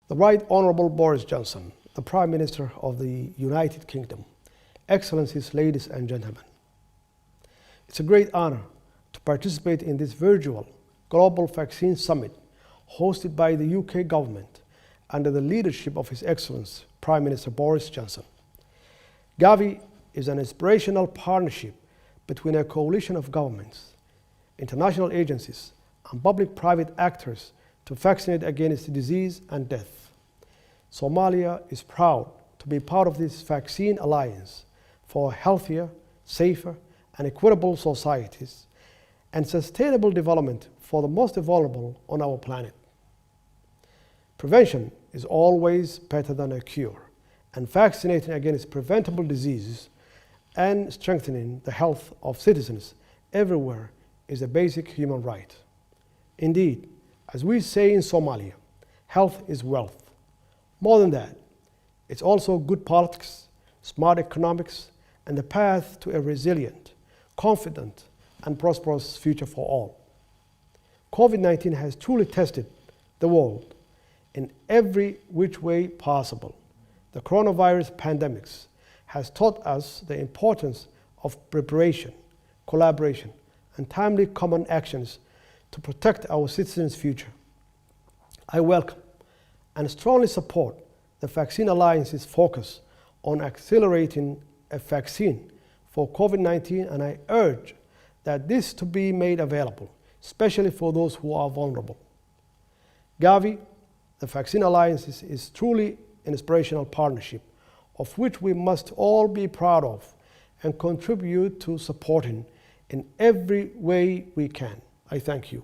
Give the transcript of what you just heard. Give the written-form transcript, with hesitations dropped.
The Right Honourable Boris Johnson, the Prime Minister of the United Kingdom, Excellencies, ladies and gentlemen. It's a great honor to participate in this virtual Global Vaccine Summit hosted by the UK government under the leadership of His Excellency Prime Minister Boris Johnson. Gavi is an inspirational partnership between a coalition of governments, international agencies, and public-private actors to vaccinate against disease and death. Somalia is proud to be part of this vaccine alliance for healthier, safer, and equitable societies and sustainable development for the most vulnerable on our planet. Prevention is always better than a cure, and vaccinating against preventable diseases and strengthening the health of citizens everywhere is a basic human right. Indeed, as we say in Somalia, health is wealth. More than that, it's also good politics, smart economics, and the path to a resilient, confident, and prosperous future for all. COVID-19 has truly tested the world in every which way possible. The coronavirus pandemic has taught us the importance of preparation, collaboration, and timely common actions to protect our citizens' future. I welcome and strongly support the Vaccine Alliance's focus on accelerating a vaccine for COVID-19, and I urge that this to be made available, especially for those who are vulnerable. Gavi, the Vaccine Alliance, is truly an inspirational partnership of which we must all be proud of and contribute to supporting in every way we can. I thank you.